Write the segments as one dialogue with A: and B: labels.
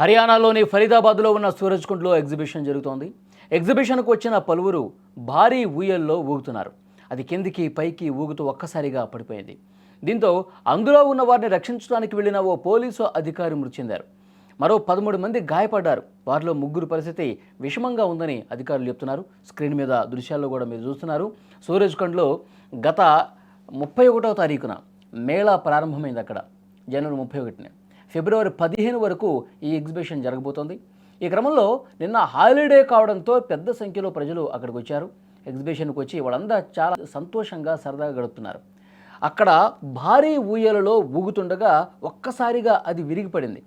A: హర్యానాలోని ఫరీదాబాద్లో ఉన్న సూరజ్కుండ్లో ఎగ్జిబిషన్ జరుగుతోంది. ఎగ్జిబిషన్కు వచ్చిన పలువురు భారీ ఊయల్లో ఊగుతున్నారు. అది కిందికి పైకి ఊగుతూ ఒక్కసారిగా పడిపోయింది. దీంతో అందులో ఉన్న వారిని రక్షించడానికి వెళ్లిన ఓ పోలీసు అధికారి మృతి చెందారు. మరో 13 మంది గాయపడ్డారు. వారిలో 3 పరిస్థితి విషమంగా ఉందని అధికారులు చెప్తున్నారు. స్క్రీన్ మీద దృశ్యాల్లో కూడా మీరు చూస్తున్నారు. సూరజ్కుండ్లో గత 31వ తారీఖున మేళా ప్రారంభమైంది. అక్కడ జనవరి 31న ఫిబ్రవరి 15 వరకు ఈ ఎగ్జిబిషన్ జరగబోతోంది. ఈ క్రమంలో నిన్న హాలిడే కావడంతో పెద్ద సంఖ్యలో ప్రజలు అక్కడికి వచ్చారు. ఎగ్జిబిషన్కి వచ్చి వాళ్ళంతా చాలా సంతోషంగా సరదాగా గడుపుతున్నారు. అక్కడ భారీ ఊయలలో ఊగుతుండగా ఒక్కసారిగా అది విరిగిపడింది.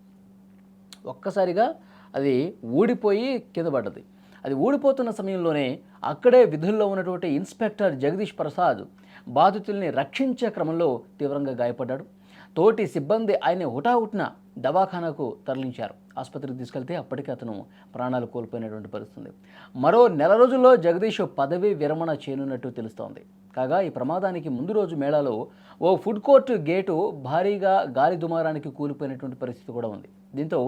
A: ఒక్కసారిగా అది ఊడిపోయి కింద పడ్డది. అది ఊడిపోతున్న సమయంలోనే అక్కడే విధుల్లో ఉన్నటువంటి ఇన్స్పెక్టర్ జగదీష్ ప్రసాద్ బాధితుల్ని రక్షించే క్రమంలో తీవ్రంగా గాయపడ్డాడు. తోటి సిబ్బంది ఆయన హుటాహుటిన దవాఖానాకు తరలించారు. ఆసుపత్రికి తీసుకెళ్తే అప్పటికే అతను ప్రాణాలు కోల్పోయినటువంటి పరిస్థితి. మరో నెల రోజుల్లో జగదీష్ పదవి విరమణ చేయనున్నట్టు తెలుస్తోంది. కాగా ఈ ప్రమాదానికి ముందు రోజు మేళాలో ఓ ఫుడ్ కోర్టు గేటు భారీగా గాలి దుమారానికి కూలిపోయినటువంటి పరిస్థితి కూడా ఉంది. దీంతో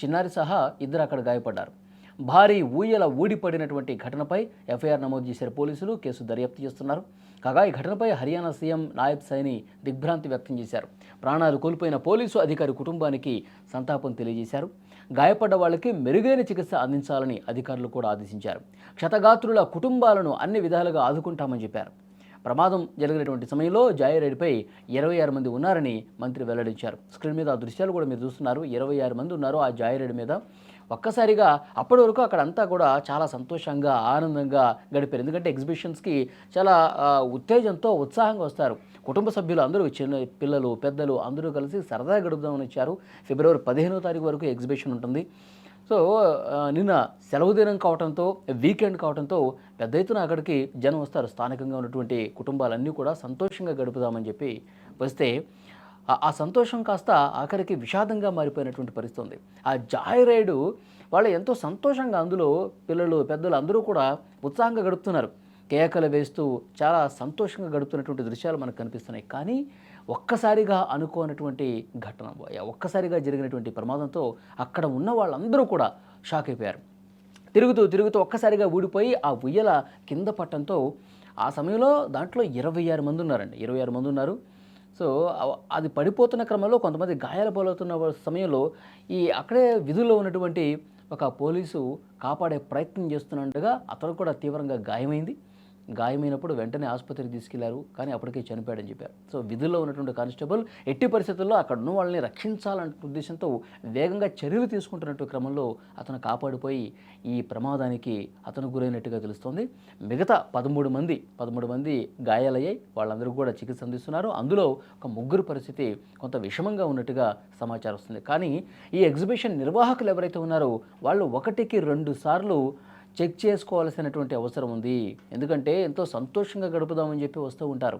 A: చిన్నారి సహా ఇద్దరు అక్కడ గాయపడ్డారు. భారీ ఊయల ఊడిపడినటువంటి ఘటనపై ఎఫ్ఐఆర్ నమోదు చేశారు పోలీసులు. కేసు దర్యాప్తు చేస్తున్నారు. కాగా ఈ ఘటనపై హర్యానా సీఎం నాయబ్ సైని దిగ్భ్రాంతి వ్యక్తం చేశారు. ప్రాణాలు కోల్పోయిన పోలీసు అధికారి కుటుంబానికి సంతాపం తెలియజేశారు. గాయపడ్డ వాళ్ళకి మెరుగైన చికిత్స అందించాలని అధికారులు కూడా ఆదేశించారు. క్షతగాత్రుల కుటుంబాలను అన్ని విధాలుగా ఆదుకుంటామని చెప్పారు. ప్రమాదం జరిగినటువంటి సమయంలో జాయిరైడ్పై 26 మంది ఉన్నారని మంత్రి వెల్లడించారు. స్క్రీన్ మీద ఆ దృశ్యాలు కూడా మీరు చూస్తున్నారు. 26 మంది ఉన్నారు ఆ జాయిరైడ్ మీద. ఒక్కసారిగా అప్పటి వరకు అక్కడ అంతా కూడా చాలా సంతోషంగా ఆనందంగా గడిపారు. ఎందుకంటే ఎగ్జిబిషన్స్కి చాలా ఉత్తేజంతో ఉత్సాహంగా వస్తారు. కుటుంబ సభ్యులు అందరూ, చిన్న పిల్లలు పెద్దలు అందరూ కలిసి సరదాగా గడుపుదామని వచ్చారు. ఫిబ్రవరి 15వ తారీఖు వరకు ఎగ్జిబిషన్ ఉంటుంది. సో నిన్న సెలవు దినం కావడంతో, వీకెండ్ కావడంతో పెద్ద ఎత్తున అక్కడికి జనం వస్తారు. స్థానికంగా ఉన్నటువంటి కుటుంబాలన్నీ కూడా సంతోషంగా గడుపుదామని చెప్పి వస్తే ఆ సంతోషం కాస్త ఆఖరికి విషాదంగా మారిపోయినటువంటి పరిస్థితి ఉంది. ఆ జాయ్ రైడు వాళ్ళు ఎంతో సంతోషంగా, అందులో పిల్లలు పెద్దలు అందరూ కూడా ఉత్సాహంగా గడుపుతున్నారు. కేకలు వేస్తూ చాలా సంతోషంగా గడుపుతున్నటువంటి దృశ్యాలు మనకు కనిపిస్తున్నాయి. కానీ ఒక్కసారిగా అనుకోనటువంటి ఘటన, ఒక్కసారిగా జరిగినటువంటి ప్రమాదంతో అక్కడ ఉన్న వాళ్ళందరూ కూడా షాక్ అయిపోయారు. తిరుగుతూ ఒక్కసారిగా ఊడిపోయి ఆ ఉయ్యల కింద పట్టడంతో ఆ సమయంలో దాంట్లో 26 మంది ఉన్నారండి. 26 మంది ఉన్నారు. సో అది పడిపోతున్న క్రమంలో కొంతమంది గాయాల పాలవుతున్న సమయంలో అక్కడే విధుల్లో ఉన్నటువంటి ఒక పోలీసు కాపాడే ప్రయత్నం చేస్తున్నట్టుగా అతను కూడా తీవ్రంగా గాయమైనప్పుడు వెంటనే ఆసుపత్రికి తీసుకెళ్లారు. కానీ అప్పటికే చనిపోయాడని చెప్పారు. సో విధుల్లో ఉన్నటువంటి కానిస్టేబుల్ ఎట్టి పరిస్థితుల్లో అక్కడ ఉన్న వాళ్ళని రక్షించాలనే ఉద్దేశంతో వేగంగా చర్యలు తీసుకుంటున్నట్టు క్రమంలో అతను కాపాడిపోయి ఈ ప్రమాదానికి అతను గురైనట్టుగా తెలుస్తోంది. మిగతా 13 మంది గాయాలయ్యాయి. వాళ్ళందరూ కూడా చికిత్స అందిస్తున్నారు. అందులో ఒక 3 పరిస్థితి కొంత విషమంగా ఉన్నట్టుగా సమాచారం వస్తుంది. కానీ ఈ ఎగ్జిబిషన్ నిర్వాహకులు ఎవరైతే ఉన్నారో వాళ్ళు 1కి 2 సార్లు చెక్ చేసుకోవాల్సినటువంటి అవసరం ఉంది. ఎందుకంటే ఎంతో సంతోషంగా గడుపుదామని చెప్పి వస్తూ ఉంటారు.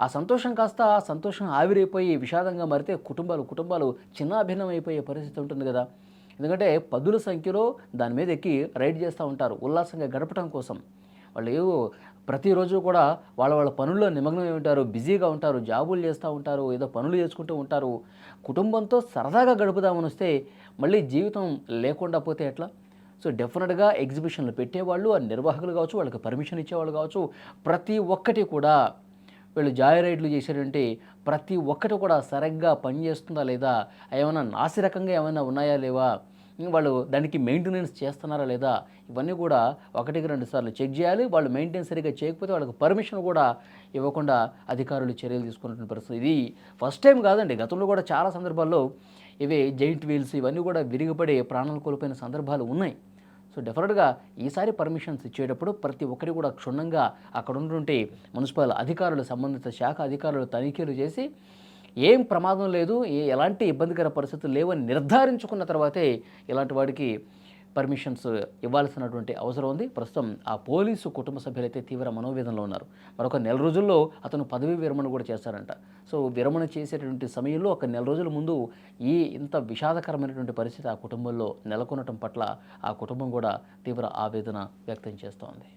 A: ఆ సంతోషం కాస్త ఆ సంతోషం ఆవిరైపోయి విషాదంగా మారితే కుటుంబాలు చిన్నాభిన్నం అయిపోయే పరిస్థితి ఉంటుంది కదా. ఎందుకంటే 10ల సంఖ్యలో దాని మీద ఎక్కి రైడ్ చేస్తూ ఉంటారు ఉల్లాసంగా గడపడం కోసం. వాళ్ళు ప్రతిరోజు కూడా వాళ్ళ పనుల్లో నిమగ్నమై ఉంటారు, బిజీగా ఉంటారు, జాబులు చేస్తూ ఉంటారు, ఏదో పనులు చేసుకుంటూ ఉంటారు. కుటుంబంతో సరదాగా గడుపుదామని వస్తే మళ్ళీ జీవితం లేకుండా పోతే ఎట్లా? సో డెఫినెట్గా ఎగ్జిబిషన్లు పెట్టేవాళ్ళు, ఆ నిర్వాహకులు కావచ్చు, వాళ్ళకి పర్మిషన్ ఇచ్చేవాళ్ళు కావచ్చు, ప్రతి ఒక్కటి కూడా వీళ్ళు జాయ్ రైడ్లు చేసేటువంటి ప్రతి ఒక్కటి కూడా సరిగ్గా పనిచేస్తుందా లేదా, ఏమైనా నాసిరకంగా ఏమైనా ఉన్నాయా లేవా, వాళ్ళు దానికి మెయింటెనెన్స్ చేస్తున్నారా లేదా, ఇవన్నీ కూడా 1కి 2 సార్లు చెక్ చేయాలి. వాళ్ళు మెయింటెనెన్స్ సరిగ్గా చేయకపోతే వాళ్ళకి పర్మిషన్ కూడా ఇవ్వకుండా అధికారులు చర్యలు తీసుకున్నటువంటి పరిస్థితి. ఇది ఫస్ట్ టైం కాదండి. గతంలో కూడా చాలా సందర్భాల్లో ఇవి జైంట్ వీల్స్ ఇవన్నీ కూడా విరిగిపడి ప్రాణాలు కోల్పోయిన సందర్భాలు ఉన్నాయి. సో డెఫినెట్గా ఈసారి పర్మిషన్స్ ఇచ్చేటప్పుడు ప్రతి ఒక్కటి కూడా క్షుణ్ణంగా అక్కడ ఉన్నటువంటి మున్సిపల్ అధికారులు, సంబంధిత శాఖ అధికారులు తనిఖీలు చేసి ఏం ప్రమాదం లేదు, ఎలాంటి ఇబ్బందికర పరిస్థితులు లేవని నిర్ధారించుకున్న తర్వాతే ఇలాంటి వాడికి పర్మిషన్స్ ఇవ్వాల్సినటువంటి అవసరం ఉంది. ప్రస్తుతం ఆ పోలీసు కుటుంబ సభ్యులైతే తీవ్ర మనోవేదనలో ఉన్నారు. మరొక నెల రోజుల్లో అతను పదవి విరమణ కూడా చేస్తారంట. సో విరమణ చేసేటువంటి సమయంలో ఒక నెల రోజుల ముందు ఇంత విషాదకరమైనటువంటి పరిస్థితి ఆ కుటుంబంలో నెలకొనటం పట్ల ఆ కుటుంబం కూడా తీవ్ర ఆవేదన వ్యక్తం చేస్తోంది.